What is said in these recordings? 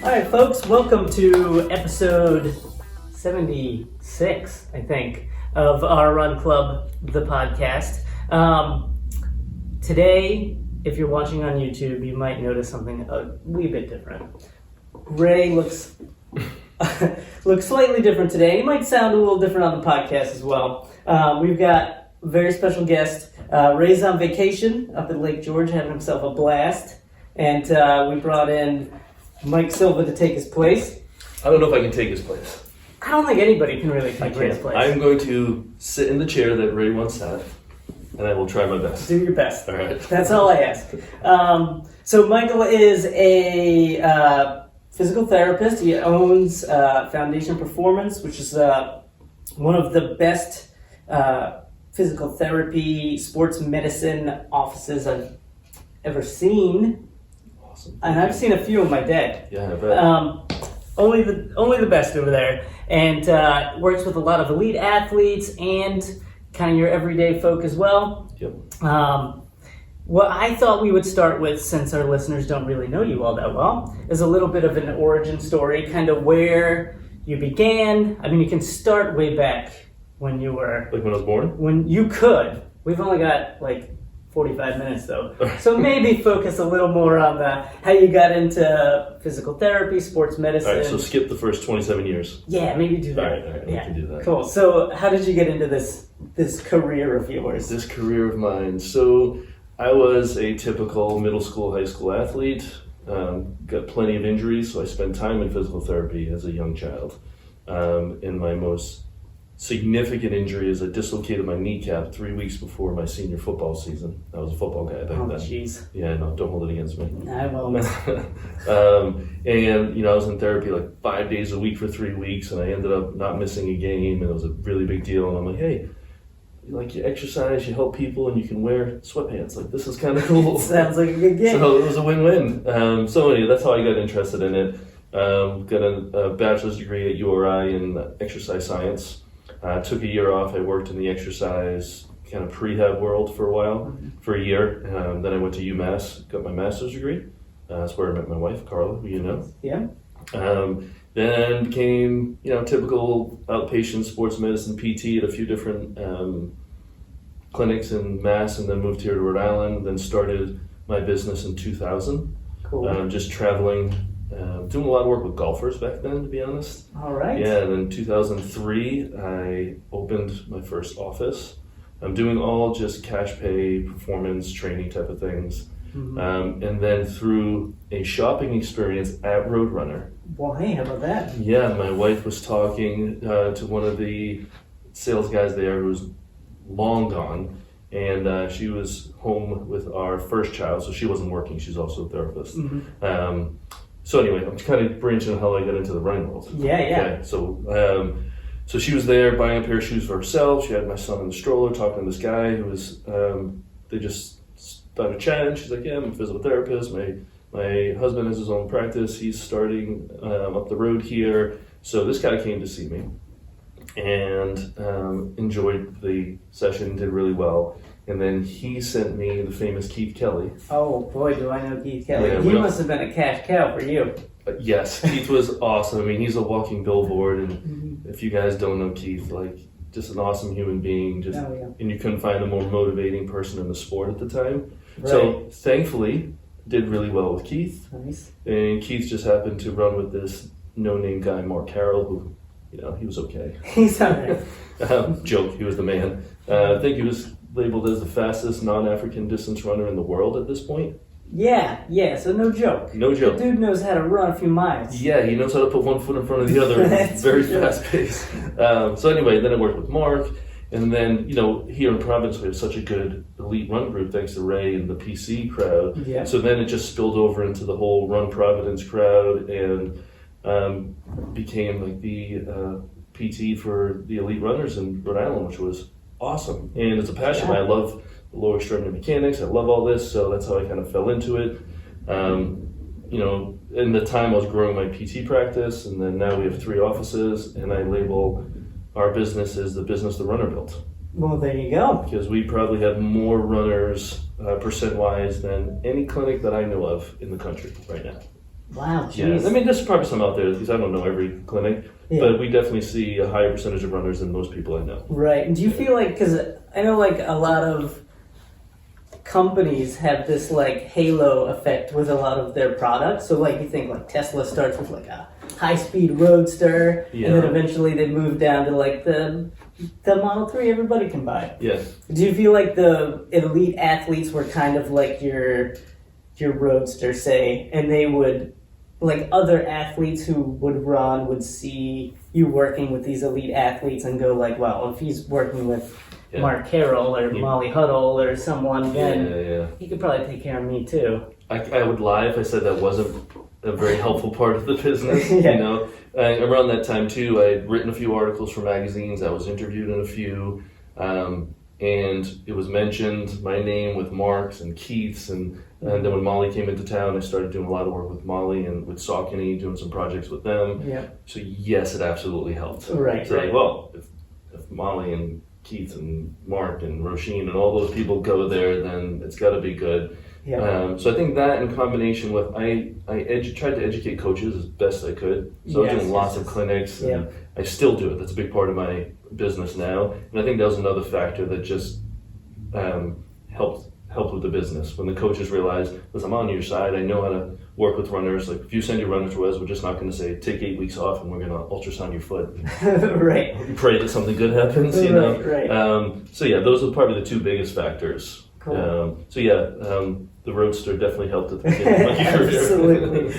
All right, folks, welcome to episode 76, I think, of our Run Club, the podcast. Today, if you're watching on YouTube, you might notice something a wee bit different. Ray looks slightly different today. He might sound a little different on the podcast as well. We've got a very special guest. Ray's on vacation up in Lake George, having himself a blast. And we brought in Mike Silva to take his place. I don't know if I can take his place. I don't think anybody can really take Ray's place. I'm going to sit in the chair that Ray once sat, and I will try my best. Do your best. All right. That's all I ask. So Michael is a physical therapist. He owns Foundation Performance, which is one of the best physical therapy, sports medicine offices I've ever seen. Awesome. And I've seen a few in my day. Yeah, I bet. Only the best over there. And works with a lot of elite athletes and kind of your everyday folk as well. Yep. What I thought we would start with, since our listeners don't really know you all that well, is a little bit of an origin story, kind of where you began. I mean, you can start way back when you were... Like when I was born? When you could. We've only got 45 minutes though. So maybe focus a little more on how you got into physical therapy, sports medicine. All right, so skip the first 27 years. Yeah, maybe do that. All right, we can do that. Cool. So how did you get into this career of yours? This career of mine. So I was a typical middle school, high school athlete. Got plenty of injuries, so I spent time in physical therapy as a young child. And my most significant injury is I dislocated my kneecap 3 weeks before my senior football season. I was a football guy back then. Oh, jeez. Yeah, no, don't hold it against me. I won't. And I was in therapy 5 days a week for 3 weeks, and I ended up not missing a game, and it was a really big deal. And I'm like, hey, you exercise, you help people, and you can wear sweatpants. This is kind of cool. Sounds like a good game. So it was a win-win. So anyway, that's how I got interested in it. Got a bachelor's degree at URI in exercise science. Took a year off. I worked in the exercise kind of prehab world for a while, for a year. Then I went to UMass, got my master's degree. That's where I met my wife, Carla, who you know. Yeah. Then became, typical outpatient sports medicine PT at a few different clinics in Mass, and then moved here to Rhode Island. Then started my business in 2000. Cool. Just traveling. Doing a lot of work with golfers back then, to be honest. All right. Yeah, and then 2003, I opened my first office. I'm doing all just cash pay, performance, training type of things. Mm-hmm. And then through a shopping experience at Roadrunner. Well, hey, how about that? Yeah, my wife was talking to one of the sales guys there who's long gone. And she was home with our first child, so she wasn't working. She's also a therapist. Mm-hmm. So anyway, I'm kind of branching on how I got into the running world. Yeah. Okay, so she was there buying a pair of shoes for herself. She had my son in the stroller, talking to this guy who was, they just started chatting. She's like, yeah, I'm a physical therapist. My husband has his own practice. He's starting up the road here. So this guy came to see me and enjoyed the session, did really well. And then he sent me the famous Keith Kelly. Oh boy, do I know Keith Kelly. Yeah, he must have been a cash cow for you. Yes, Keith was awesome. I mean, he's a walking billboard, and if you guys don't know Keith, just an awesome human being. And you couldn't find a more motivating person in the sport at the time. Right. So thankfully, did really well with Keith. Nice. And Keith just happened to run with this no-name guy, Mark Carroll, who, he was okay. He's all right. Joke, he was the man. I think he was labeled as the fastest non-African distance runner in the world at this point. Yeah, so no joke. No joke. The dude knows how to run a few miles. Yeah, he knows how to put one foot in front of the other. Very fast pace. So anyway, then I worked with Mark, and then, here in Providence we have such a good elite run group thanks to Ray and the PC crowd. Yeah. So then it just spilled over into the whole Run Providence crowd, and became the PT for the elite runners in Rhode Island, which was awesome. And it's a passion. Yeah. I love the lower extremity mechanics. I love all this, so that's how I kind of fell into it. In the time I was growing my PT practice, and then now we have 3 offices, and I label our business as the business the runner built. Well, there you go. Because we probably have more runners percent-wise than any clinic that I know of in the country right now. Wow, Yeah, jeez. I mean, there's probably some out there because I don't know every clinic, Yeah. but we definitely see a higher percentage of runners than most people I know. Right. And do you feel like, because I know like a lot of companies have this like halo effect with a lot of their products. So like you think like Tesla starts with like a high-speed roadster, Yeah. and then eventually they move down to like the Model 3 everybody can buy. Yeah. Do you feel like the elite athletes were kind of like your roadster, say, and they would, like other athletes who would run would see you working with these elite athletes and go like, well, if he's working with Yeah. Mark Carroll or Yeah. Molly Huddle or someone, then Yeah. he could probably take care of me too. I would lie if I said that wasn't a very helpful part of the business. Yeah. You know, around that time too, I'd written a few articles for magazines. I was interviewed in a few, and it was mentioned my name with Mark's and Keith's, and then when Molly came into town, I started doing a lot of work with Molly and with Saucony, doing some projects with them. Yeah. So yes, it absolutely helped. Right. So Right. well, if Molly and Keith and Mark and Roisin and all those people go there, then it's got to be good. Yeah. So I think that in combination with I tried to educate coaches as best I could. So I was Yes, doing lots of clinics, and I still do it. That's a big part of my business now, and I think that was another factor that just helped with the business. When the coaches realized, listen, I'm on your side. I know how to work with runners. Like if you send your runner to us, we're just not going to say take 8 weeks off and we're going to ultrasound your foot. Right. Pray that something good happens. You know. Right. So yeah, those are probably the two biggest factors. Cool. The Roadster definitely helped at the beginning of my career. Absolutely.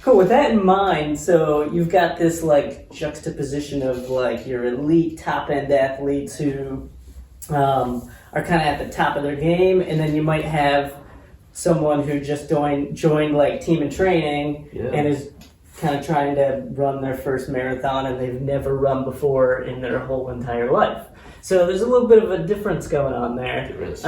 Cool. With that in mind, so you've got this like juxtaposition of like your elite top end athletes who are kind of at the top of their game, and then you might have someone who just joined like team and training and is kind of trying to run their first marathon and they've never run before in their whole entire life. So there's a little bit of a difference going on there. There is.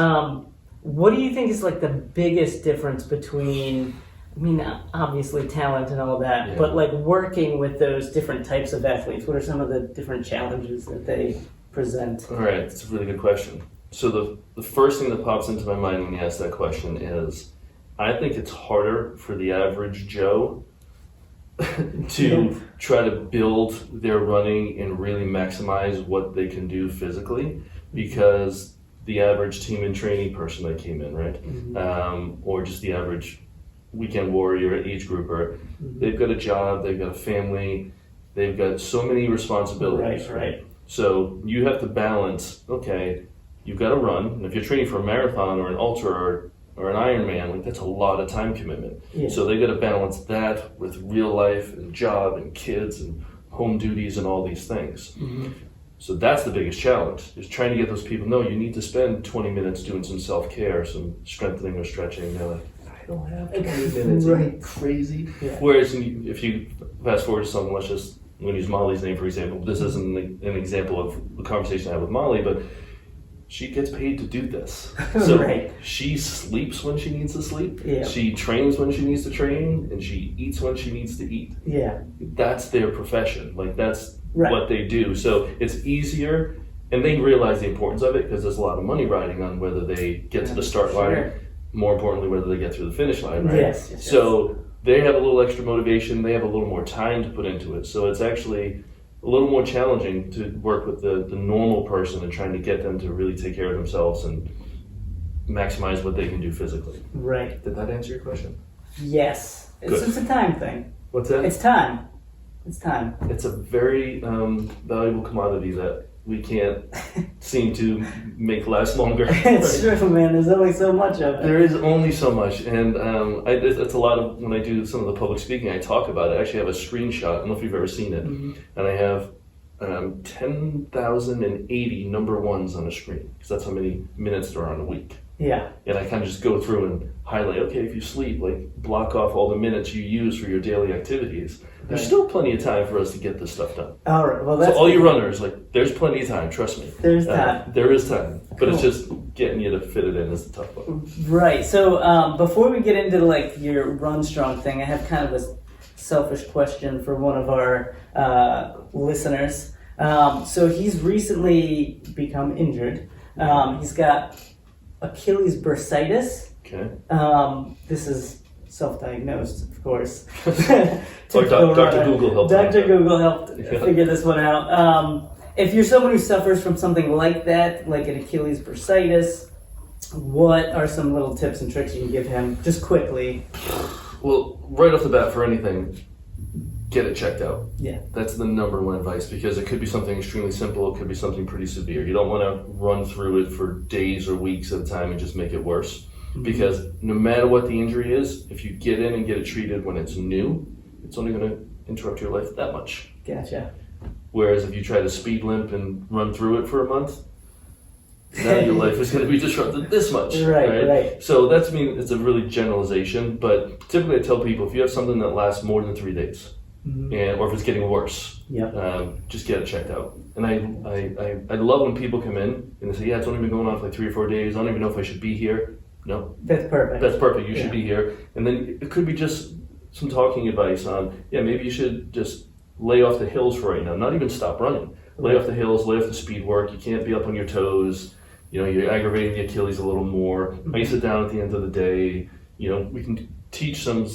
What do you think is like the biggest difference between, I mean, obviously talent and all that, but like working with those different types of athletes? What are some of the different challenges that they present? All right, that's a really good question. So the first thing that pops into my mind when you ask that question is, I think it's harder for the average Joe to try to build their running and really maximize what they can do physically, because the average team and training person that came in, right? Or just the average weekend warrior age grouper, they've got a job, they've got a family, they've got so many responsibilities. Right. So you have to balance, okay, you've got to run, and if you're training for a marathon or an ultra or an Ironman, like that's a lot of time commitment. Yeah. So they got to balance that with real life and job and kids and home duties and all these things. So that's the biggest challenge, is trying to get those people, no, you need to spend 20 minutes doing some self-care, some strengthening or stretching. They're like, I don't have 20 minutes. Are you crazy? Yeah. Whereas if you fast forward to someone, I'm going to use Molly's name for example. This isn't an example of the conversation I had with Molly, but she gets paid to do this. So she sleeps when she needs to sleep. Yeah. She trains when she needs to train, and she eats when she needs to eat. Yeah. That's their profession. Like that's what they do. So it's easier, and they realize the importance of it because there's a lot of money riding on whether they get to the start line. More importantly, whether they get through the finish line, right? Yes. So they have a little extra motivation. They have a little more time to put into it. So it's actually a little more challenging to work with the normal person and trying to get them to really take care of themselves and maximize what they can do physically. Right. Did that answer your question? Yes. It's a time thing. What's that? It's time. It's time. It's a very valuable commodity that we can't seem to make last longer. It's true, man. There's only so much of it. There is only so much, and it's a lot of, when I do some of the public speaking, I talk about it. I actually have a screenshot. I don't know if you've ever seen it. And I have 10,080 number ones on a screen, because that's how many minutes there are in a week. Yeah. And I kind of just go through and highlight, okay, if you sleep, like block off all the minutes you use for your daily activities. There's still plenty of time for us to get this stuff done. All right. Well, that's so all you runners, like, there's plenty of time. Trust me. There's time. There is time, but it's just getting you to fit it in is the tough part. Right. So before we get into like your Run Strong thing, I have kind of a selfish question for one of our listeners. So he's recently become injured. He's got Achilles bursitis. Okay. This is self-diagnosed, of course. Or Dr. Google helped. Dr. Google helped figure this one out. If you're someone who suffers from something like that, like an Achilles bursitis, what are some little tips and tricks you can give him, just quickly? Well, right off the bat, for anything, get it checked out. Yeah. That's the number one advice, because it could be something extremely simple, it could be something pretty severe. You don't want to run through it for days or weeks at a time and just make it worse. Mm-hmm. Because no matter what the injury is, if you get in and get it treated when it's new, it's only going to interrupt your life that much. Gotcha. Whereas if you try to speed limp and run through it for a month, now your life is going to be disrupted this much. Right. So that's, it's a really generalization, but typically I tell people, if you have something that lasts more than 3 days, mm-hmm. or if it's getting worse, just get it checked out. And I love when people come in and they say, it's only been going on for like 3 or 4 days, I don't even know if I should be here. No. That's perfect. That's perfect, you should be here. And then it could be just some talking advice on, maybe you should just lay off the hills for right now, not even stop running. Lay off the hills, lay off the speed work, you can't be up on your toes. You're aggravating the Achilles a little more. Ice it down at the end of the day. We can teach some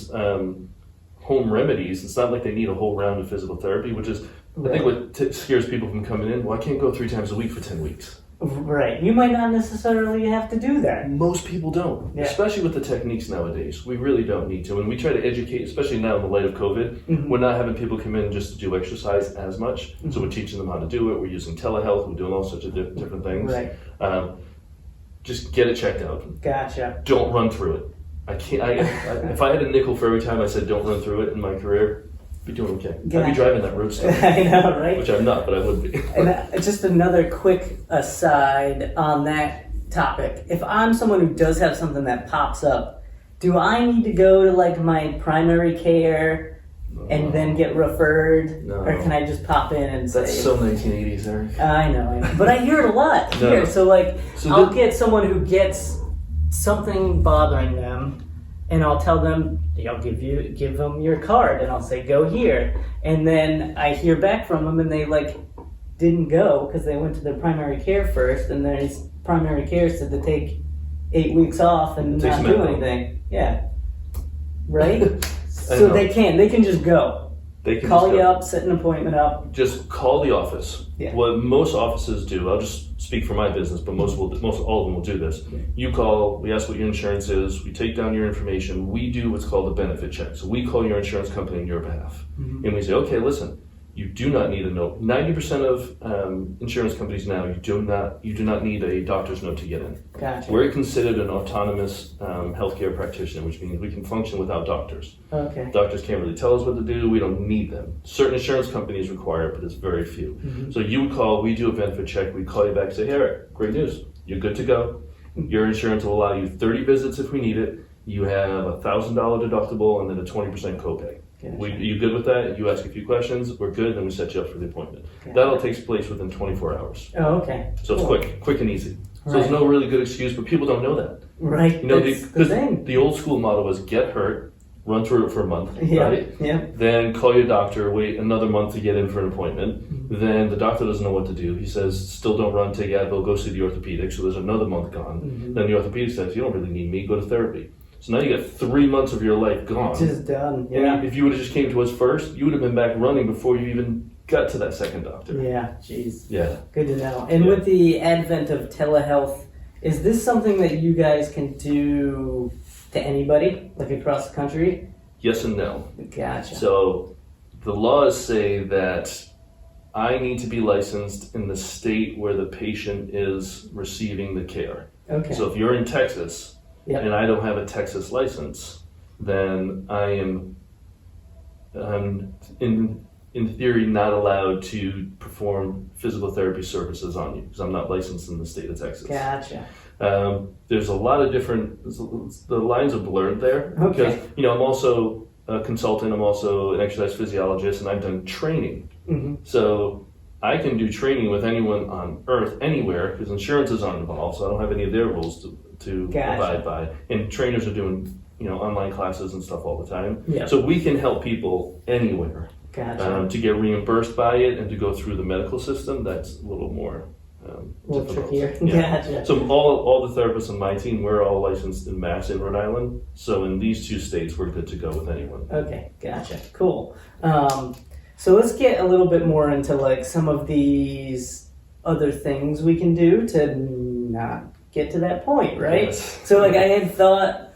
home remedies. It's not like they need a whole round of physical therapy, which is, I think, what scares people from coming in. Well, I can't go 3 times a week for 10 weeks. Right. You might not necessarily have to do that. Most people don't, especially with the techniques nowadays. We really don't need to. And we try to educate, especially now in the light of COVID. Mm-hmm. We're not having people come in just to do exercise as much. Mm-hmm. So we're teaching them how to do it. We're using telehealth. We're doing all sorts of different things. Right. Just get it checked out. Gotcha. Don't run through it. If I had a nickel for every time I said don't run through it in my career, I'd be doing okay. I'd be driving that road still. I know, right? Which I'm not, but I would be. And just another quick aside on that topic. If I'm someone who does have something that pops up, do I need to go to like my primary care and then get referred? No. Or can I just pop in and say... That's so 1980s, Eric. I know. But I hear it a lot here. So I'll get someone who gets something bothering them, and I'll tell them, I'll give them your card, and I'll say, go here. And then I hear back from them, and they didn't go because they went to their primary care first, and their primary care said to take 8 weeks off and not do anything. Yeah. Right? So they can just go. They can call you up, set an appointment up. Just call the office. Yeah. What most offices do, I'll just speak for my business, but all of them will do this. Yeah. You call, we ask what your insurance is, we take down your information, we do what's called a benefit check. So we call your insurance company on your behalf. Mm-hmm. And we say, okay, listen, you do not need a note. 90% of insurance companies now, you do not need a doctor's note to get in. Gotcha. We're considered an autonomous healthcare practitioner, which means we can function without doctors. Okay. Doctors can't really tell us what to do. We don't need them. Certain insurance companies require it, but it's very few. Mm-hmm. So you would call, we do a benefit check, we call you back and say, hey, Eric, great news. You're good to go. Your insurance will allow you 30 visits if we need it. You have a $1,000 deductible and then a 20% copay. Gotcha. You good with that? You ask a few questions, we're good, then we set you up for the appointment. Gotcha. That all takes place within 24 hours. Oh, okay. So it's quick and easy. So there's no really good excuse, but people don't know that. Right. The old school motto was get hurt, run through it for a month, right? Yeah. Then call your doctor, wait another month to get in for an appointment. Mm-hmm. Then the doctor doesn't know what to do. He says, still don't run, take Advil, go see the orthopedic. So there's another month gone. Mm-hmm. Then the orthopedic says, you don't really need me, go to therapy. So now you got 3 months of your life gone. Just done. Yeah. And if you would have just came to us first, you would have been back running before you even got to that second doctor. Yeah, jeez. Yeah. Good to know. And with the advent of telehealth, is this something that you guys can do to anybody, like across the country? Yes and no. Gotcha. So the laws say that I need to be licensed in the state where the patient is receiving the care. Okay. So if you're in Texas, yep, and I don't have a Texas license, then I am in theory not allowed to perform physical therapy services on you because I'm not licensed in the state of Texas. Gotcha. There's a lot of different, the lines are blurred there. Okay. Because, I'm also a consultant, I'm also an exercise physiologist, and I've done training. Mm-hmm. So I can do training with anyone on earth, anywhere, because insurance is not involved, so I don't have any of their rules to abide by. And trainers are doing, online classes and stuff all the time. Yeah. So we can help people anywhere. Gotcha. To get reimbursed by it and to go through the medical system, that's a little more A little difficult. trickier. Yeah. Gotcha. So all the therapists on my team, we're all licensed in Mass and Rhode Island. So in these two states, we're good to go with anyone. Okay, gotcha. Cool. So let's get a little bit more into like some of these other things we can do to not get to that point, right? Yes. So like I had thought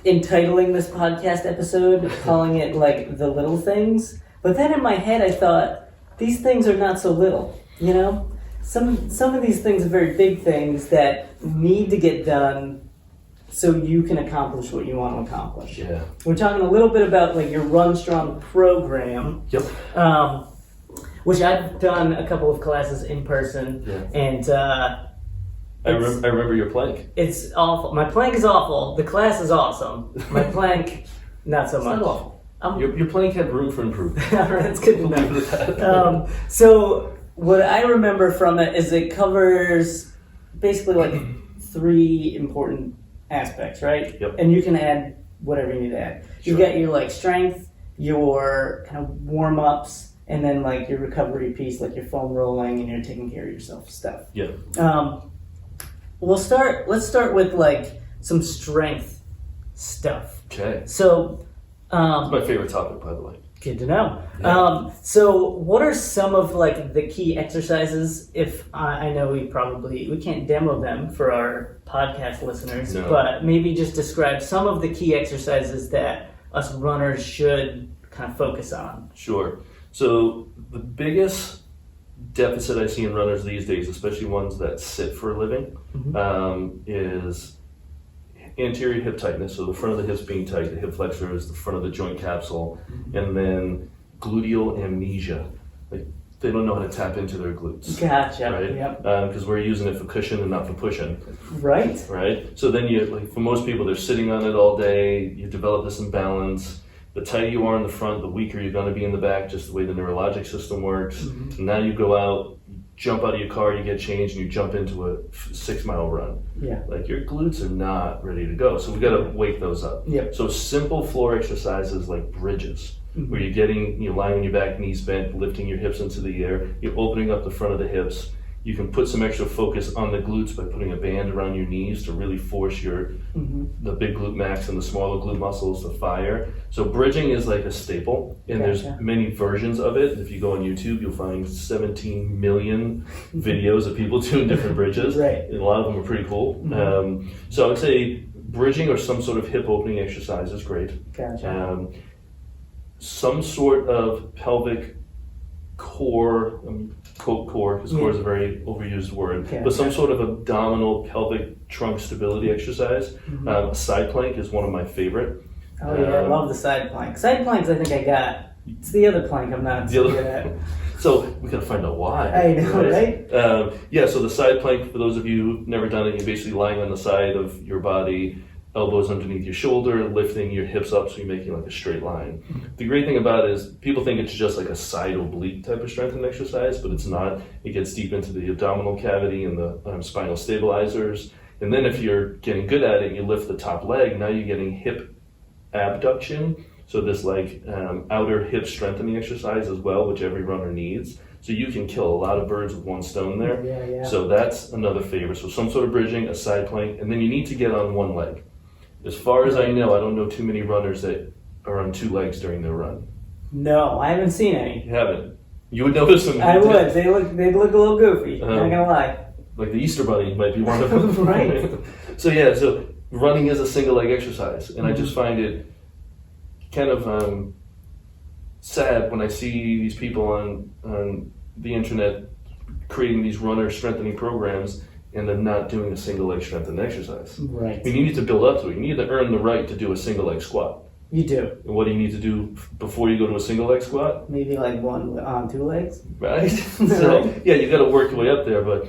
entitling this podcast episode, calling it like the little things, but then in my head I thought these things are not so little, you know? Some of these things are very big things that need to get done so you can accomplish what you want to accomplish. Yeah. We're talking a little bit about like your Run Strong program, Yep. which I've done a couple of classes in person, Yeah. and I remember your plank. it's awful. My plank is awful. The class is awesome. My plank, not so It's much. not awful. Your plank had room for improvement. That's good to Leave know. it at that. So what I remember from it is it covers basically like 3 important aspects, right? Yep. And you can add whatever you need to add. You've Sure. got your like strength, your kind of warm ups, and then like your recovery piece, like your foam rolling and you're taking care of yourself stuff. Yeah. Let's start with like some strength stuff. Okay. So It's my favorite topic, by the way. good to know. Yeah. So what are some of like the key exercises? If I know we can't demo them for our podcast listeners, No. but maybe just describe some of the key exercises that us runners should kind of focus on. Sure. So the biggest deficit I see in runners these days, especially ones that sit for a living, is anterior hip tightness. So the front of the hips being tight, the hip flexor is the front of the joint capsule, and then gluteal amnesia. Like they don't know how to tap into their glutes. Gotcha. Right? Yep. Because we're using it for cushion and not for pushing. Right. Right? So then for most people, they're sitting on it all day. You develop this imbalance. The tighter you are in the front, the weaker you're going to be in the back, just the way the neurologic system works. And now you go out, you jump out of your car, you get changed, and you jump into a 6-mile run. Yeah. Like your glutes are not ready to go. So we got to wake those up. Yep. So simple floor exercises like bridges, where you're lying on your back, knees bent, lifting your hips into the air. You're opening up the front of the hips. You can put some extra focus on the glutes by putting a band around your knees to really force the big glute max and the smaller glute muscles to fire. So bridging is like a staple, and there's many versions of it. If you go on YouTube, you'll find 17 million videos of people doing different bridges. Right. And a lot of them are pretty cool. So I would say bridging or some sort of hip opening exercise is great. Gotcha. Some sort of pelvic core, quote core, because core is a very overused word, but some sort of abdominal pelvic trunk stability exercise. Side plank is one of my favorite. Oh yeah, I love the side plank. Side planks I think I got. It's the other plank I'm not so good at. So we gotta find out why. I know, right? So the side plank, for those of you who've never done it, you're basically lying on the side of your body, elbows underneath your shoulder, lifting your hips up so you're making like a straight line. The great thing about it is people think it's just like a side oblique type of strengthening exercise, but it's not. It gets deep into the abdominal cavity and the spinal stabilizers. And then if you're getting good at it, you lift the top leg, now you're getting hip abduction. So this like outer hip strengthening exercise as well, which every runner needs. So you can kill a lot of birds with one stone there. Yeah. So that's another favorite. So some sort of bridging, a side plank, and then you need to get on one leg. As far as I know, I don't know too many runners that are on 2 legs during their run. No, I haven't seen any. You haven't. You would notice them. I would. They'd look a little goofy. Not gonna lie. Like the Easter Bunny might be one of them. Right. So running is a single leg exercise, and I just find it kind of sad when I see these people on the internet creating these runner strengthening programs and they're not doing a single leg strengthening exercise. Right. You need to build up to it. You need to earn the right to do a single leg squat. You do. And what do you need to do before you go to a single leg squat? Maybe like one on 2 legs. Right? So yeah, you got to work your way up there, but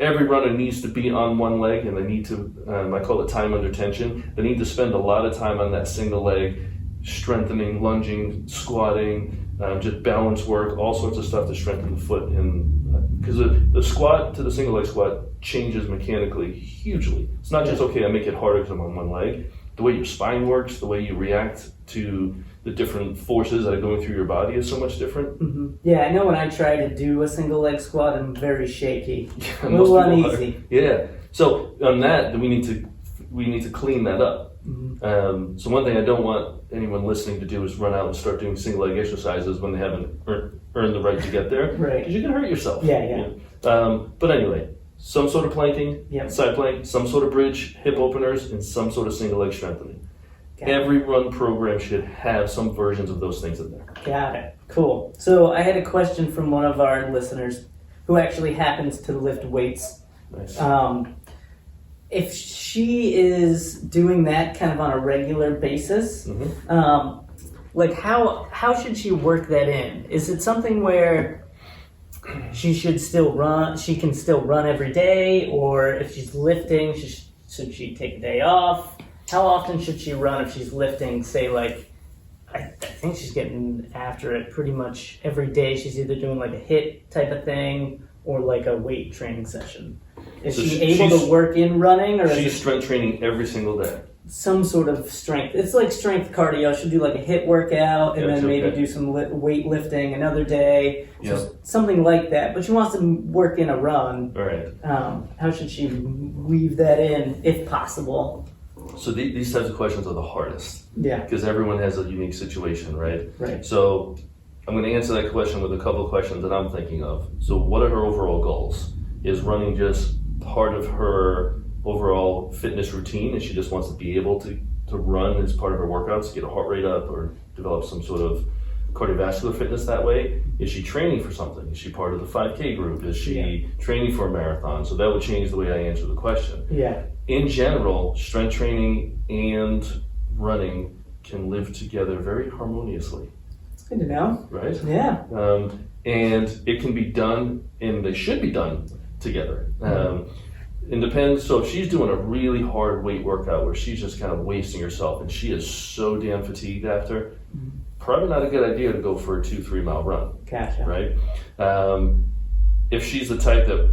every runner needs to be on one leg, and they need to, I call it time under tension. They need to spend a lot of time on that single leg, strengthening, lunging, squatting, just balance work, all sorts of stuff to strengthen the foot. And because the squat to the single leg squat changes mechanically hugely. It's not just, okay, I make it harder because I'm on one leg. The way your spine works, the way you react to the different forces that are going through your body is so much different. Mm-hmm. Yeah, I know when I try to do a single leg squat, I'm very shaky, Yeah, a little most people uneasy. Yeah. So on that, then we need to clean that up. Mm-hmm. So one thing I don't want anyone listening to do is run out and start doing single leg exercises when they haven't earned the right to get there. Right. Because you can hurt yourself. Yeah. But anyway, some sort of planking, Yep. side plank, some sort of bridge, hip openers, and some sort of single leg strengthening. Got it. Every run program should have some versions of those things in there. Got it. Cool. So I had a question from one of our listeners who actually happens to lift weights. Nice. If she is doing that kind of on a regular basis, like how should she work that in? Is it something where she should still run? She can still run every day, or if she's lifting, should she take a day off? How often should she run if she's lifting? Say like, I think she's getting after it pretty much every day. She's either doing like a HIIT type of thing or like a weight training session. Is So she able to work in running, or is She's it strength training every single day. some sort of strength? It's like strength cardio. She'll do like a HIIT workout and That's then maybe okay. do some weight lifting another day. Yeah. So something like that. But she wants to work in a run. All right. How should she weave that in, if possible? So these types of questions are the hardest Yeah. because everyone has a unique situation, right? Right. So I'm going to answer that question with a couple of questions that I'm thinking of. So what are her overall goals? Is running just part of her overall fitness routine and she just wants to be able to run as part of her workouts, get a heart rate up or develop some sort of cardiovascular fitness that way? Is she training for something? Is she part of the 5K group? Is she training for a marathon? So that would change the way I answer the question. Yeah. In general, strength training and running can live together very harmoniously, It's good to know. right? Yeah. And it can be done, and they should be done together. It depends. So if she's doing a really hard weight workout where she's just kind of wasting herself and she is so damn fatigued after, probably not a good idea to go for a 2-3 mile run, Gotcha. right? If she's the type that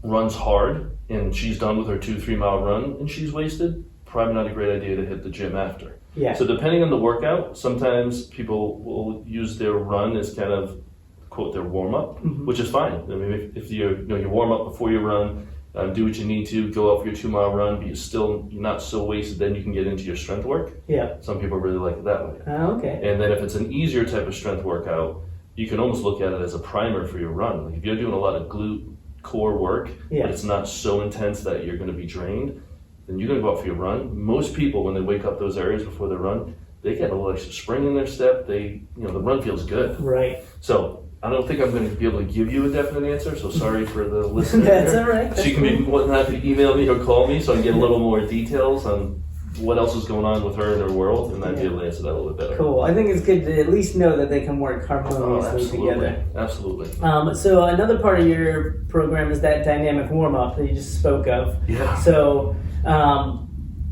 runs hard and she's done with her 2-3 mile run and she's wasted, probably not a great idea to hit the gym after. Yeah. So depending on the workout, sometimes people will use their run as kind of, quote, their warm-up, which is fine. I mean, if you warm up before you run, do what you need to, go out for your 2 mile run, but you're not so wasted, then you can get into your strength work. Yeah. Some people really like it that way. Okay. And then if it's an easier type of strength workout, you can almost look at it as a primer for your run. Like if you're doing a lot of glute core work, but it's not so intense that you're going to be drained, then you're going to go out for your run. Most people, when they wake up those areas before they run, they get a little extra spring in their step. The run feels good. Right. So I don't think I'm going to be able to give you a definite answer, so sorry for the listener. That's here. all right. So you can be more than happy to email me or call me so I can get a little more details on what else is going on with her in her world, and I'd be able to answer that a little bit better. Cool. I think it's good to at least know that they can work harmoniously Absolutely. together. Absolutely. So another part of your program is that dynamic warm-up that you just spoke of. Yeah. So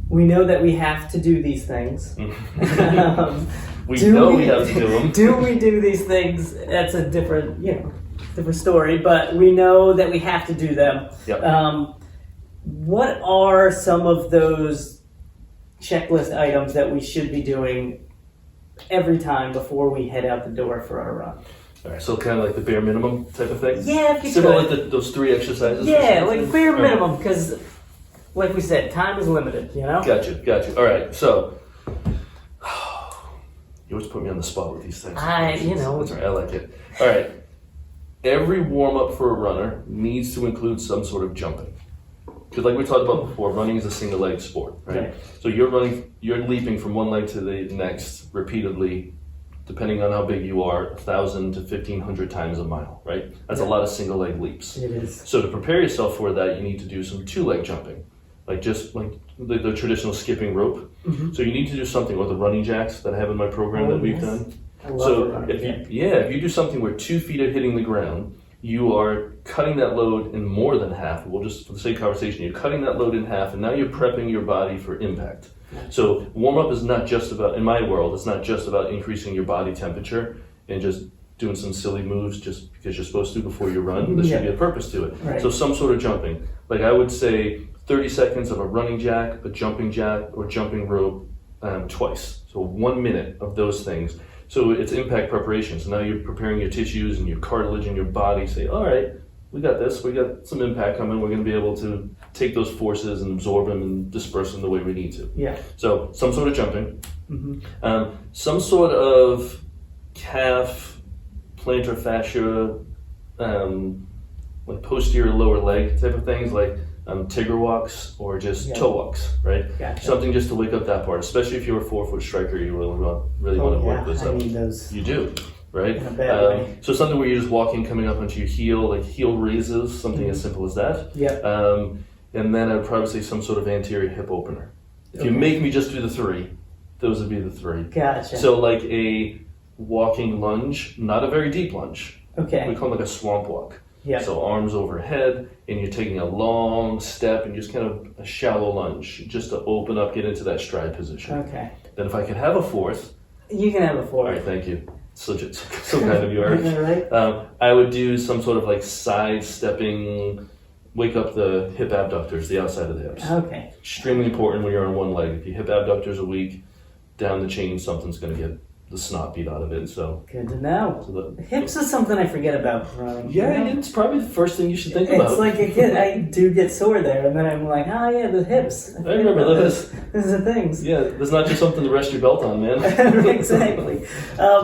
we know that we have to do these things. We know we have to do them. Do we do these things? That's a different story, but we know that we have to do them. Yep. What are some of those checklist items that we should be doing every time before we head out the door for our run? All right, so kind of like the bare minimum type of thing? Yeah, if you Similar could. like those 3 exercises? Yeah, like bare minimum, because like we said, time is limited, Got you. All right, so you always put me on the spot with these things. That's all right, I like it. All right, every warm-up for a runner needs to include some sort of jumping. Because like we talked about before, running is a single leg sport, right? So you're leaping from one leg to the next repeatedly, depending on how big you are, 1,000 to 1,500 times a mile, right? That's a lot of single leg leaps. It is. So to prepare yourself for that, you need to do some 2-leg jumping, like just like the traditional skipping rope. So you need to do something with the running jacks that I have in my program that we've done. I love So running if you do something where 2 feet are hitting the ground, you are cutting that load in more than half. We'll just, for the sake of conversation, you're cutting that load in half, and now you're prepping your body for impact. So warm-up is not just about, in my world, it's not just about increasing your body temperature and just doing some silly moves just because you're supposed to before you run. There should be a purpose to it. Right. So some sort of jumping. Like I would say 30 seconds of a running jack, a jumping jack, or jumping rope twice. So 1 minute of those things. So it's impact preparation. So now you're preparing your tissues and your cartilage in your body. Say, all right, we got this. We got some impact coming. We're going to be able to take those forces and absorb them and disperse them the way we need to. Yeah. So some sort of jumping, some sort of calf, plantar fascia, like posterior lower leg type of things, like Tigger walks or just toe walks, right? Gotcha. Something just to wake up that part, especially if you're a 4-foot striker, you really want to work those I up. need those. You do, right? In a bad way. So something where you're just walking, coming up onto your heel, like heel raises, something as simple as that. Yeah. And then I'd probably say some sort of anterior hip opener. If you make me just do the 3, those would be the 3. Gotcha. So like a walking lunge, not a very deep lunge. Okay. We call it like a swamp walk. Yeah. So arms overhead, and you're taking a long step and just kind of a shallow lunge, just to open up, get into that stride position. Okay. Then if I could have a 4th. You can have a 4th. All right, thank you. So kind of you, Eric. Right? I would do some sort of like side stepping, wake up the hip abductors, the outside of the hips. Okay. Extremely important when you're on one leg. If your hip abductors are weak, down the chain, something's going to get the snot beat out of it. So good to know. So hips is something I forget about running. Yeah, it's probably the first thing you should think about. It's like a kid, I do get sore there, and then I'm like, oh yeah, the hips. I remember those. Those are things. Yeah, there's not just something to rest your belt on, man. Exactly.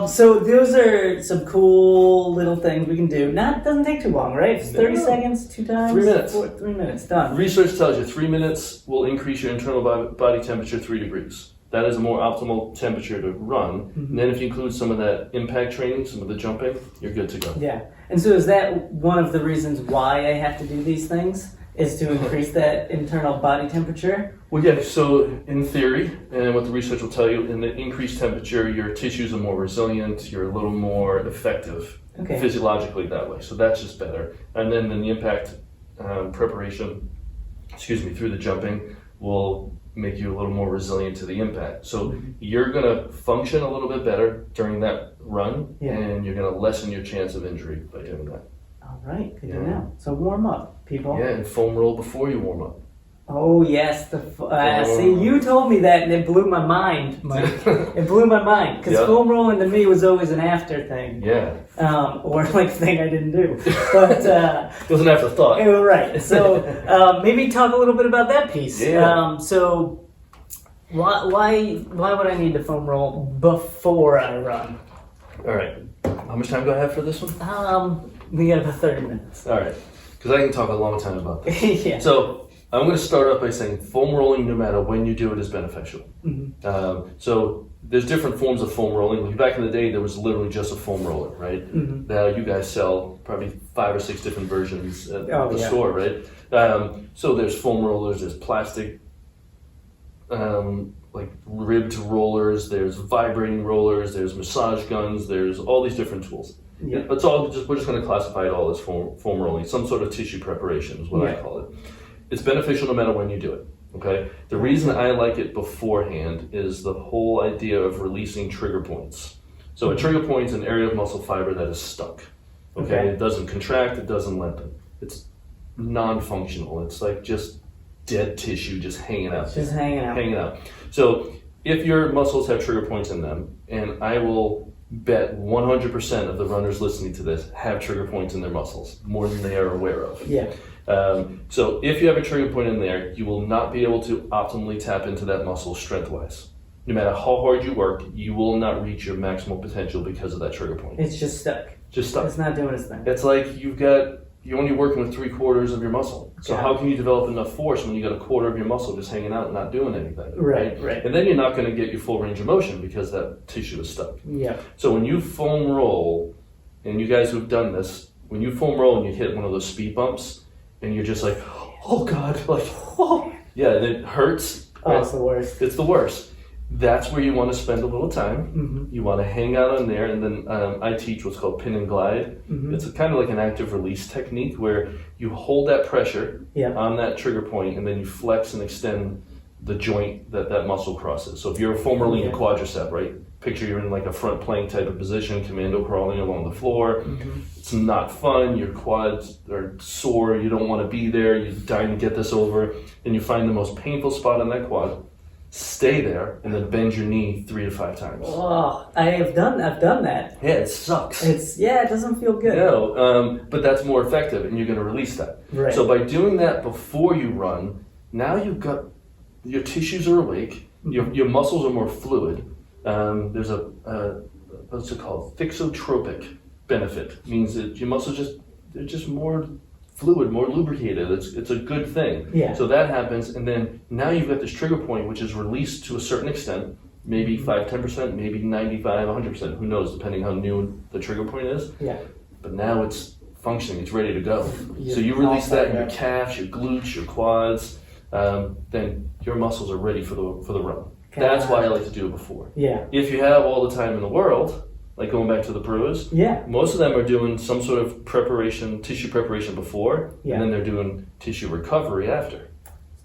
So those are some cool little things we can do. Doesn't take too long, right? It's 30 seconds, 2 times. 3 minutes. 3 minutes, done. Research tells you 3 minutes will increase your internal body temperature 3 degrees. That is a more optimal temperature to run. And then if you include some of that impact training, some of the jumping, you're good to go. Yeah. And so is that one of the reasons why I have to do these things? Is to increase that internal body temperature? Well, yeah, so in theory, and what the research will tell you, in the increased temperature, your tissues are more resilient, you're a little more effective physiologically that way. So that's just better. And then the impact preparation, through the jumping will make you a little more resilient to the impact. So you're going to function a little bit better during that run, and you're going to lessen your chance of injury by doing that. All right, good to know. So warm up, people. Yeah, and foam roll before you warm up. Oh yes, see, you told me that, and it blew my mind, Mike. It blew my mind because foam rolling to me was always an after thing. Yeah. Or like a thing I didn't do, but it was an afterthought. Right. So maybe talk a little bit about that piece. Yeah. So why would I need to foam roll before I run? All right. How much time do I have for this one? We got about 30 minutes. All right. Because I can talk a long time about this. Yeah. So I'm going to start off by saying foam rolling, no matter when you do it, is beneficial. So there's different forms of foam rolling. Like back in the day, there was literally just a foam roller, right? Now you guys sell probably 5 or 6 different versions at the store, right? So there's foam rollers, there's plastic, like ribbed rollers, there's vibrating rollers, there's massage guns, there's all these different tools. Yeah. It's all we're just going to classify it all as foam rolling, some sort of tissue preparation is what I call it. It's beneficial no matter when you do it. Okay. The reason I like it beforehand is the whole idea of releasing trigger points. So a trigger point is an area of muscle fiber that is stuck. Okay. It doesn't contract. It doesn't lengthen. It's non-functional. It's like just dead tissue, just hanging out. Just hanging out. So if your muscles have trigger points in them, and I will bet 100% of the runners listening to this have trigger points in their muscles, more than they are aware of. Yeah. So if you have a trigger point in there, you will not be able to optimally tap into that muscle strength-wise. No matter how hard you work, you will not reach your maximal potential because of that trigger point. It's just stuck. It's not doing its thing. It's like you're only working with 3/4 of your muscle. So how can you develop enough force when you got 1/4 of your muscle just hanging out and not doing anything? Right. And then you're not going to get your full range of motion because that tissue is stuck. Yeah. So when you foam roll, and you guys who've done this, when you foam roll and you hit one of those speed bumps, and you're just like, oh God, like, oh. Yeah, and it hurts. Oh, it's the worst. It's the worst. That's where you want to spend a little time. You want to hang out on there, and then I teach what's called pin and glide. It's kind of like an active release technique where you hold that pressure on that trigger point, and then you flex and extend the joint that muscle crosses. So if you're foam rolling a quadricep, right? Picture you're in like a front plank type of position, commando crawling along the floor. It's not fun. Your quads are sore. You don't want to be there. You're dying to get this over. And you find the most painful spot on that quad. stay there, and then bend your knee 3 to 5 times. Oh, I've done that. Yeah, it sucks. It doesn't feel good. No, but that's more effective, and you're going to release that. Right. So by doing that before you run, now you've got your tissues are awake, your muscles are more fluid. There's a what's it called? Thixotropic benefit. Means that your muscles they're just more fluid, more lubricated. It's a good thing. Yeah. So that happens, and then now you've got this trigger point, which is released to a certain extent, maybe 5-10%, maybe 95-100%. Who knows, depending how new the trigger point is. Yeah. But now it's functioning. It's ready to go. Yeah. So you release that in your calves, your glutes, your quads. Then your muscles are ready for the run. That's why I like to do it before. Yeah. If you have all the time in the world, like going back to the pros, most of them are doing some sort of tissue preparation before, and then they're doing tissue recovery after.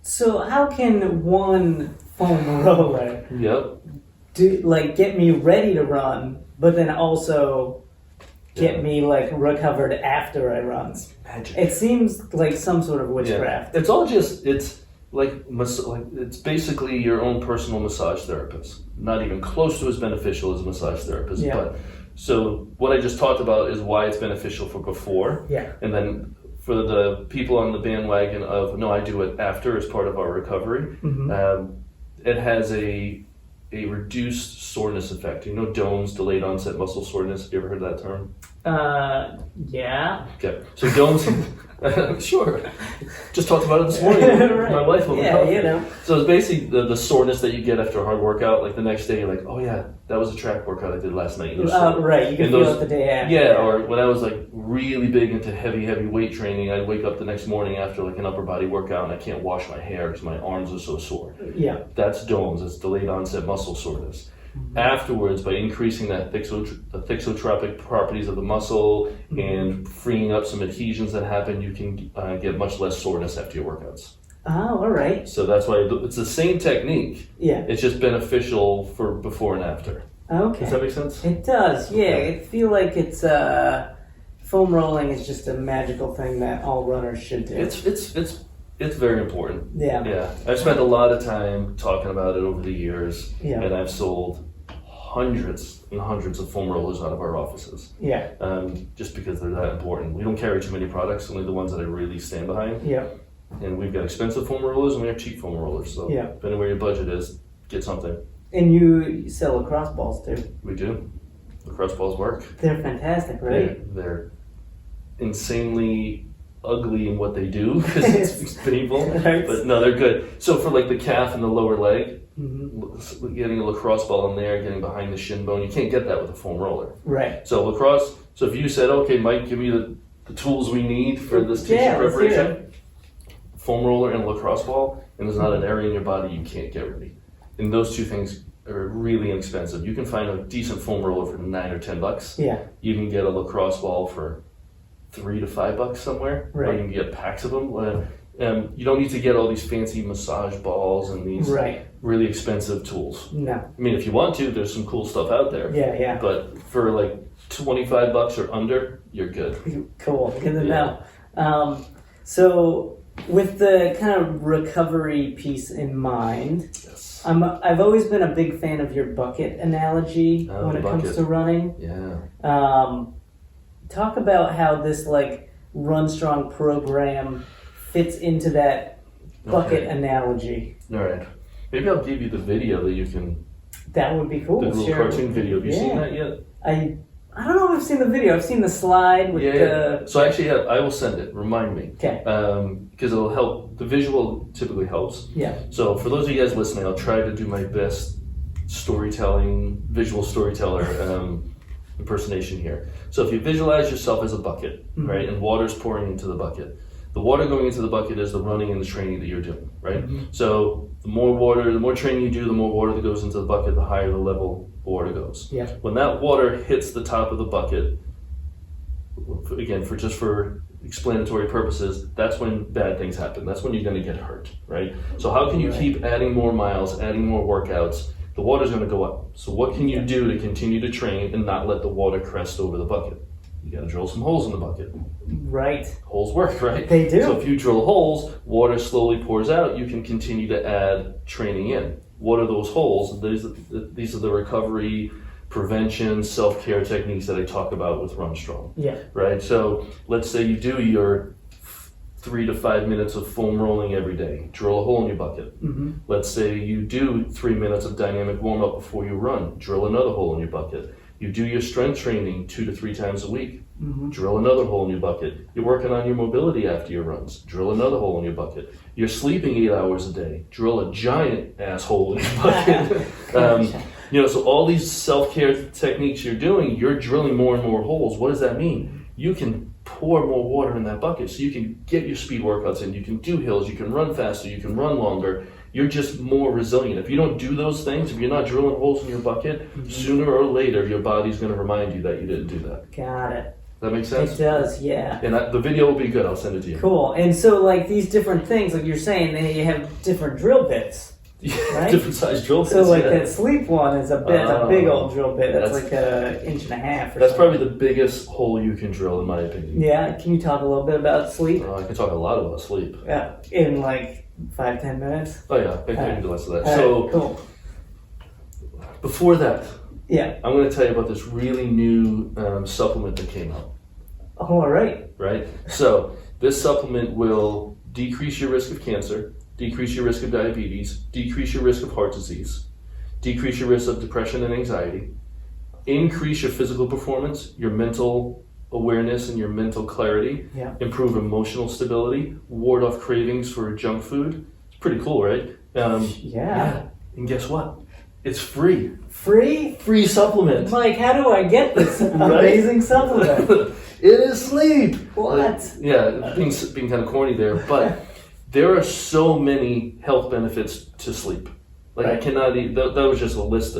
So how can one foam roller get me ready to run, but then also get me recovered after I run? It's magic. It seems like some sort of witchcraft. It's all it's basically your own personal massage therapist. Not even close to as beneficial as a massage therapist. Yeah. But so what I just talked about is why it's beneficial for before. Yeah. And then for the people on the bandwagon of no, I do it after as part of our recovery. Mm-hmm. It has a reduced soreness effect. You know, DOMS, delayed onset muscle soreness. Have you ever heard that term? Yeah. Okay. So DOMS. Sure. Just talked about it this morning with my wife. So it's basically the soreness that you get after a hard workout. Like the next day, you're like, oh yeah, that was a track workout I did last night. Right. You can feel it the day after. Yeah. Or when I was really big into heavy weight training, I'd wake up the next morning after an upper body workout and I can't wash my hair because my arms are so sore. Yeah. That's DOMS. It's delayed onset muscle soreness. Mm-hmm. Afterwards, by increasing the thixotropic properties of the muscle and freeing up some adhesions that happen, you can get much less soreness after your workouts. Oh, all right. So that's why it's the same technique. Yeah. It's just beneficial for before and after. Okay. Does that make sense? It does. Yeah. Okay. I feel like it's foam rolling is just a magical thing that all runners should do. It's very important. Yeah. Yeah. I've spent a lot of time talking about it over the years, and I've sold hundreds and hundreds of foam rollers out of our offices. Yeah. Just because they're that important. We don't carry too many products, only the ones that I really stand behind. Yeah. And we've got expensive foam rollers and we have cheap foam rollers. So depending where your budget is, get something. And you sell lacrosse balls too. We do. Lacrosse balls work. They're fantastic, right? They're insanely ugly in what they do because it's painful. But no, they're good. So for the calf and the lower leg, getting a lacrosse ball in there, getting behind the shin bone, you can't get that with a foam roller. Right. So lacrosse, so if you said, okay, Mike, give me the tools we need for this tissue preparation, foam roller and a lacrosse ball, and there's not an area in your body you can't get ready. And those two things are really inexpensive. You can find a decent foam roller for $9 or $10. Yeah. You can get a lacrosse ball for $3 to $5 somewhere. Right. Or you can get packs of them. You don't need to get all these fancy massage balls and these really expensive tools. No. I mean, if you want to, there's some cool stuff out there. Yeah. But for $25 or under, you're good. Cool. Good to know. So with the kind of recovery piece in mind, I've always been a big fan of your bucket analogy when it comes to running. Yeah. Talk about how this Run Strong program fits into that bucket analogy. All right. Maybe I'll give you the video that you can. That would be cool. The little cartoon video. Have you seen that yet? I don't know if I've seen the video. I've seen the slide with the. So actually, I will send it. Remind me. Okay. Because it'll help. The visual typically helps. Yeah. So for those of you guys listening, I'll try to do my best visual storyteller impersonation here. So if you visualize yourself as a bucket, right, and water's pouring into the bucket. The water going into the bucket is the running and the training that you're doing, right? So the more training you do, the more water that goes into the bucket, the higher the level of water goes. Yeah. When that water hits the top of the bucket, again, for explanatory purposes, that's when bad things happen. That's when you're going to get hurt, right? So how can you keep adding more miles, adding more workouts? The water's going to go up. So what can you do to continue to train and not let the water crest over the bucket? You got to drill some holes in the bucket. Right. Holes work, right? They do. So if you drill holes, water slowly pours out, you can continue to add training in. what are those holes? These are the recovery, prevention, self-care techniques that I talk about with Run Strong. Yeah. Right? So let's say you do your 3 to 5 minutes of foam rolling every day. Drill a hole in your bucket. Mm-hmm. Let's say you do 3 minutes of dynamic warm-up before you run. Drill another hole in your bucket. You do your strength training 2 to 3 times a week. Mm-hmm. Drill another hole in your bucket. You're working on your mobility after your runs. Drill another hole in your bucket. You're sleeping 8 hours a day. Drill a giant ass hole in your bucket. So all these self-care techniques you're doing, you're drilling more and more holes. What does that mean? You can pour more water in that bucket so you can get your speed workouts in. You can do hills. You can run faster. You can run longer. You're just more resilient. If you don't do those things, if you're not drilling holes in your bucket, sooner or later your body's going to remind you that you didn't do that. Got it. That makes sense? It does, yeah. And the video will be good. I'll send it to you. Cool. And so, like, these different things, like you're saying, you have different drill bits, right? Different size drill bits. So, like, that sleep one is a big old drill bit. That's like an inch and a half or That's something. probably the biggest hole you can drill, in my opinion. Yeah. Can you talk a little bit about sleep? I can talk a lot about sleep. Yeah. In, like, 5-10 minutes? Oh, yeah. I can do less of that. Cool. Before that, yeah. I'm going to tell you about this really new supplement that came out. Oh, all right. Right? So, this supplement will decrease your risk of cancer, decrease your risk of diabetes, decrease your risk of heart disease, decrease your risk of depression and anxiety, increase your physical performance, your mental awareness and your mental clarity, Yeah. improve emotional stability, ward off cravings for junk food. It's pretty cool, right? Yeah. And guess what? It's free. Free? Free supplement. Mike, how do I get this amazing supplement? It is sleep. What? Yeah, being kind of corny there, but there are so many health benefits to sleep. Like I cannot eat. That was just a list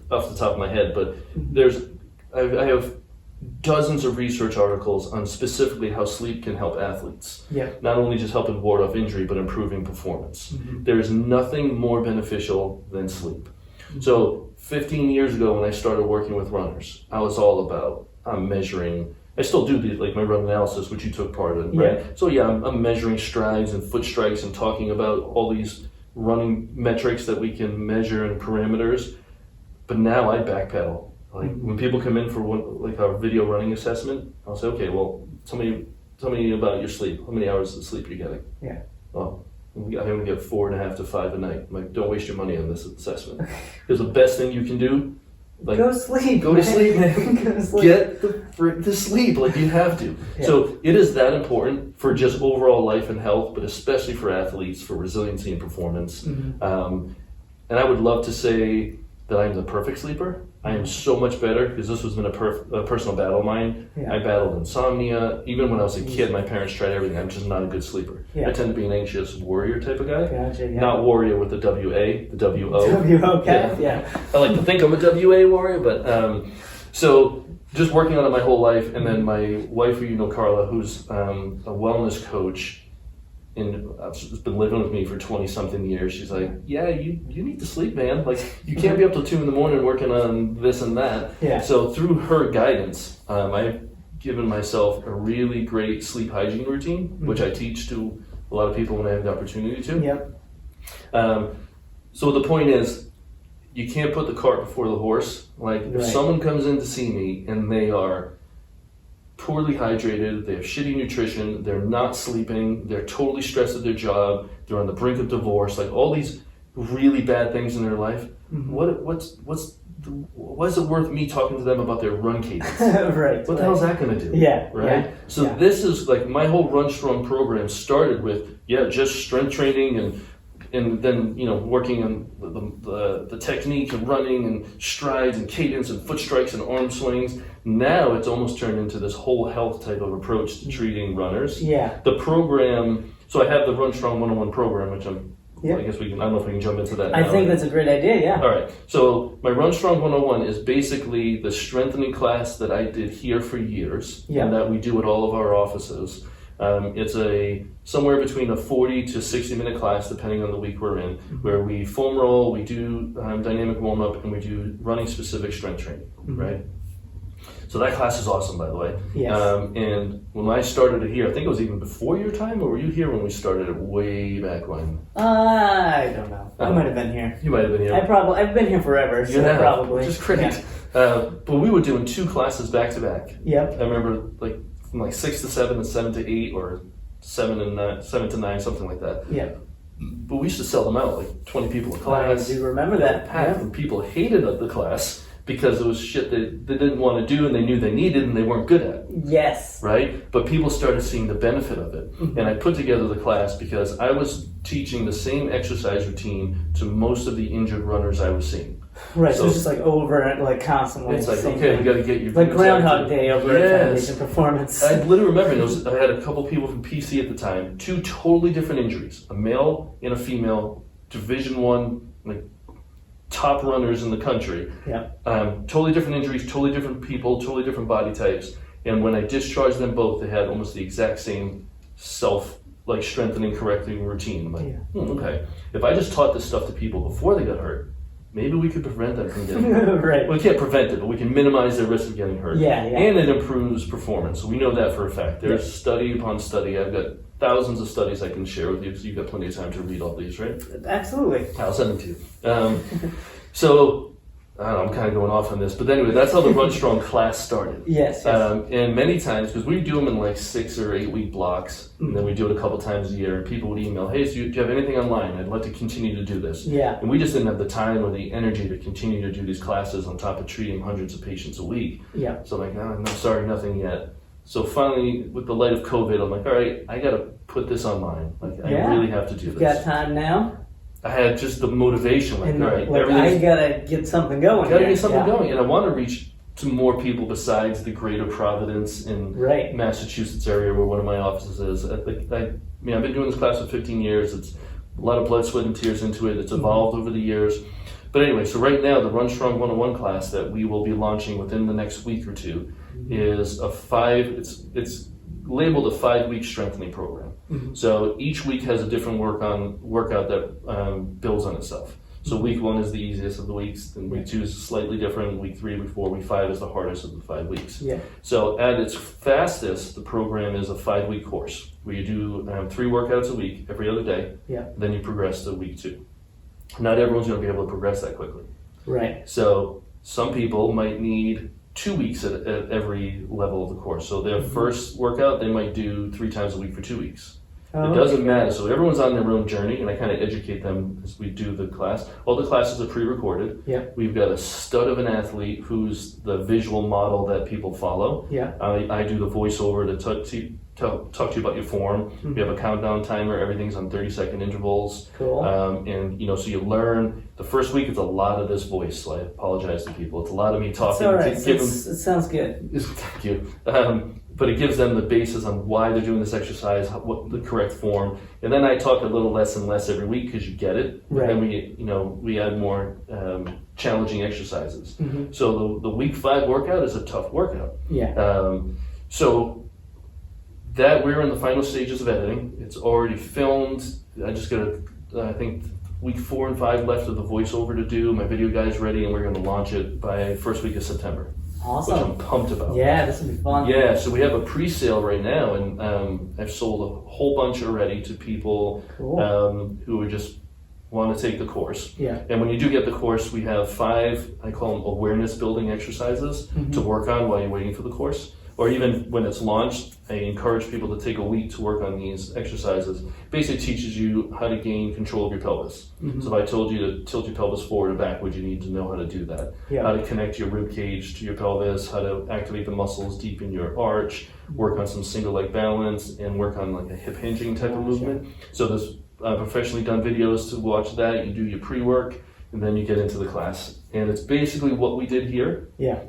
off the top of my head, but I have dozens of research articles on specifically how sleep can help athletes. Yeah. Not only just helping ward off injury, but improving performance. Mm-hmm. There is nothing more beneficial than sleep. So 15 years ago when I started working with runners, I was all about measuring. I still do like my run analysis, which you took part in, right? Yeah. So I'm measuring strides and foot strikes and talking about all these running metrics that we can measure and parameters. But now I backpedal. Like when people come in for our video running assessment, I'll say, okay, well, tell me about your sleep. How many hours of sleep you're getting? Yeah. Well, I only get 4.5 to 5 a night. I'm like, don't waste your money on this assessment. Because the best thing you can do, like, go sleep. Go to sleep, man. Go to sleep. Get the sleep, like you have to. Yeah. So it is that important for just overall life and health, but especially for athletes, for resiliency and performance. Mm-hmm. And I would love to say that I'm the perfect sleeper. I am so much better because this has been a personal battle of mine. Yeah. I battled insomnia. Even when I was a kid, my parents tried everything. I'm just not a good sleeper. Yeah. I tend to be an anxious warrior type of guy. Gotcha, yeah. Not warrior with the W-A, the W-O. Okay, yeah. I like to think I'm a WA warrior, but so just working on it my whole life. And then my wife, who you know, Carla, who's a wellness coach, and has been living with me for 20-something years. She's like, yeah, you need to sleep, man. Like, you can't be up till 2 a.m. working on this and that. Yeah. So through her guidance, I've given myself a really great sleep hygiene routine, which I teach to a lot of people when I have the opportunity to. Yep. So the point is, you can't put the cart before the horse. Like, if Right. someone comes in to see me and they are poorly hydrated, they have shitty nutrition, they're not sleeping, they're totally stressed at their job, they're on the brink of divorce, like all these really bad things in their life, why is it worth me talking to them about their run cadence? Right. What the hell is that going to do? Yeah. Right? Yeah. So yeah. this is like my whole Run Strong program started with, just strength training and then, working on the technique and running and strides and cadence and foot strikes and arm swings. Now it's almost turned into this whole health type of approach to treating runners. Yeah. The program, so I have the Run Strong 101 program, which I guess I don't know if we can jump into that now. I think that's a great idea, yeah. All right. So my Run Strong 101 is basically the strengthening class that I did here for years and that we do at all of our offices. It's somewhere between a 40 to 60 minute class, depending on the week we're in, where we foam roll, we do dynamic warm up, and we do running specific strength training, right? So that class is awesome, by the way. Yes. And when I started it here, I think it was even before your time, or were you here when we started it way back when? I don't know. I might have been here. You might have been here. I've been here forever, so Yeah, probably. which is great. Yeah. But we were doing 2 classes back to back. Yep. I remember from 6 to 7 and 7 to 8, or 7 to 9, something like that. Yep. But we used to sell them out, 20 people a class. I do remember that. Packed, Yeah. and people hated the class because it was shit that they didn't want to do and they knew they needed and they weren't good at. Yes. Right? But people started seeing the benefit of it. Mm-hmm. And I put together the class because I was teaching the same exercise routine to most of the injured runners I was seeing. Right, so So- it's just over constantly. It's the like, same okay, we thing. got to get your Like glutes Groundhog active. Day over at Yes. Foundation Performance. I literally remember I had a couple people from PC at the time, 2 totally different injuries, a male and a female, Division I, top runners in the country. Yeah. Totally different injuries, totally different people, totally different body types. And when I discharged them both, they had almost the exact same strengthening, correcting routine. I'm like, okay. If I just taught this stuff to people before they got hurt, maybe we could prevent them from getting hurt. Right. We can't prevent it, but we can minimize their risk of getting hurt. Yeah. And it improves performance. We know that for a fact. There's study upon study. I've got thousands of studies I can share with you, so you've got plenty of time to read all these, right? Absolutely. I'll send them to you. So, I don't know, I'm kind of going off on this, but anyway, that's how the Run Strong class started. Yes. And many times, because we do them in 6 or 8 week blocks, and then we do it a couple times a year, and people would email, hey, do you have anything online? I'd like to continue to do this. Yeah. And we just didn't have the time or the energy to continue to do these classes on top of treating hundreds of patients a week. Yeah. So I'm like, oh, no, sorry, nothing yet. So finally, with the light of COVID, I'm like, all right, I got to put this online. I really have to do this. Got time now? I had just the motivation, And all right, I gotta get something going. gotta here. get something going, and I want to reach to more people besides the greater Providence and Right. Massachusetts area where one of my offices is. I've been doing this class for 15 years. It's a lot of blood, sweat, and tears into it. It's evolved over the years. But anyway, so right now, the Run Strong 101 class that we will be launching within the next week or two is it's labeled a 5-week strengthening program. Mm-hmm. So each week has a different workout that builds on itself. So week 1 is the easiest of the weeks, then week 2 is slightly different, week 3, week 4, week 5 is the hardest of the 5 weeks. Yeah. So at its fastest, the program is a 5-week course where you do 3 workouts a week, every other day, Yeah. then you progress to week 2. Not everyone's going to be able to progress that quickly. Right. So some people might need 2 weeks at every level of the course. So their first workout, they might do 3 times a week for 2 weeks. It doesn't matter. So everyone's on their own journey, and I kind of educate them as we do the class. All the classes are pre-recorded. Yeah. We've got a stud of an athlete who's the visual model that people follow. Yeah. I do the voiceover to talk to you about your form. We have a countdown timer. Everything's on 30-second intervals. Cool. And so you learn. The first week, it's a lot of this voice. So I apologize to people. It's a lot of me talking. It's all right. To give them, It sounds good. Thank you. But it gives them the basis on why they're doing this exercise, what the correct form, and then I talk a little less and less every week because you get it. Right. And then we add more challenging exercises. Mm-hmm. So the week 5 workout is a tough workout. Yeah. So that we're in the final stages of editing. It's already filmed. I just got I think week 4 and 5 left of the voiceover to do. My video guy's ready, and we're going to launch it by first week of September. Awesome. Which I'm pumped about. Yeah, this will be fun. Yeah, so we have a pre-sale right now, and I've sold a whole bunch already to people who would just want to take the course. Yeah. And when you do get the course, we have 5, I call them awareness building exercises to work on while you're waiting for the course. Or even when it's launched, I encourage people to take a week to work on these exercises. Basically teaches you how to gain control of your pelvis. So if I told you to tilt your pelvis forward or backward, you need to know how to do that. Yeah. How to connect your rib cage to your pelvis, how to activate the muscles deep in your arch, work on some single leg balance, and work on a hip hinging type of movement. So there's professionally done videos to watch that. You do your pre-work, and then you get into the class. And it's basically what we did here. Yeah.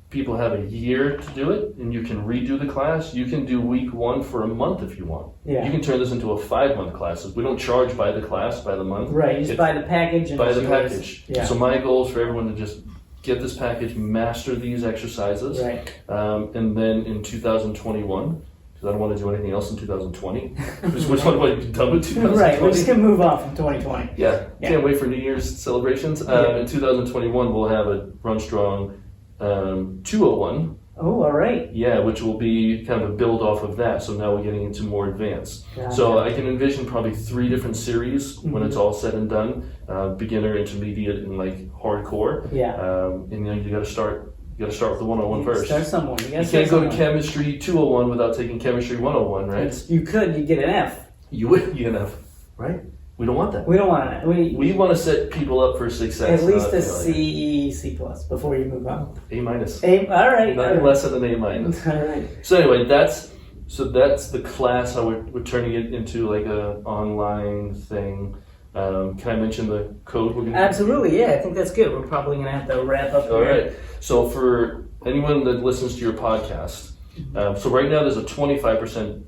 People have a year to do it, and you can redo the class. You can do week 1 for a month if you want. Yeah. You can turn this into a 5-month class. We don't charge by the class, by the month. Right. You just buy the package and Buy the it's yours. package. Yeah. So my goal is for everyone to just get this package, master these exercises, Right. and then in 2021, because I don't want to do anything else in 2020. Which one have I done with 2020? Right. We're just gonna move on from 2020. Yeah. Can't wait for New Year's celebrations. In 2021, we'll have a Run Strong 201. Oh, all right. Yeah, which will be kind of a build off of that. So now we're getting into more advanced. Gotcha. So I can envision probably 3 different series when it's all said and done: beginner, intermediate, and like hardcore. Yeah. And you got to start. You got to start with the 101 first. Start somewhere. You can't go to chemistry 201 without taking chemistry 101, right? You could. You get an F. You would get an F, right? We don't want that. We don't want to. We want to set people up for success. At least a C plus before you move on. A minus. All right. Nothing less than an A minus. All right. So anyway, that's the class. How we're turning it into like a online thing. Can I mention the code we're going to Absolutely, yeah. I think that's good. We're probably going to have to wrap up. All right. So for anyone that listens to your podcast, so right now there's a 25%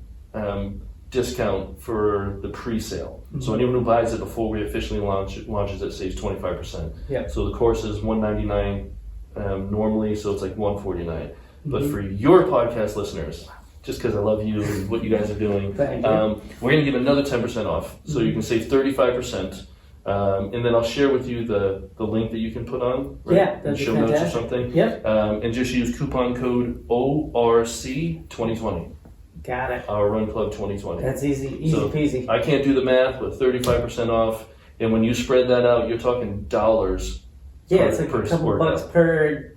discount for the pre-sale. So anyone who buys it before we officially launches it saves 25%. Yeah. So the course is $199 normally, so it's like $149. But for your podcast listeners, just because I love you and what you guys are doing, Thank you. we're going to give another 10% off. So you can save 35%. And then I'll share with you the link that you can put on, right? Yeah, that'd be show notes or fantastic. something. Yep. And just use coupon code ORC2020. Got it. Our Run Club 2020. That's easy So, peasy. I can't do the math, but 35% off. And when you spread that out, you're talking dollars. Yeah, it's like a couple bucks per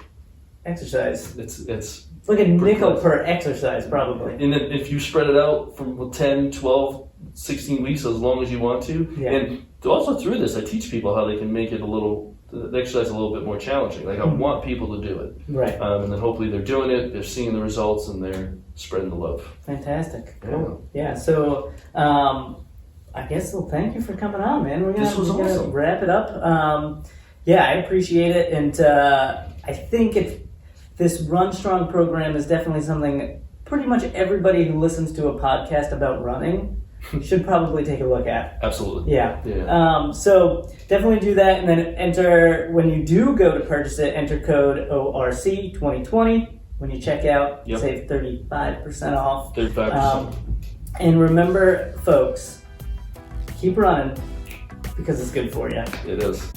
exercise. It's like a nickel close. per exercise, probably. And then if you spread it out from 10, 12, 16 weeks, as long as you want to. Yeah. And also through this, I teach people how they can make it the exercise a little bit more challenging. Like I want people to do it. Right. And then hopefully they're doing it, they're seeing the results, and they're spreading the love. Fantastic. Cool. Yeah, so I guess thank you for coming on, man. We're This was gonna awesome. wrap it up. Yeah, I appreciate it, and I think this Run Strong program is definitely something pretty much everybody who listens to a podcast about running should probably take a look at. Absolutely. Yeah. So definitely do that, and then when you do go to purchase it, enter code ORC2020 when you check out. Yep. Save 35% off. 35%. And remember, folks, keep running because it's good for you. It is.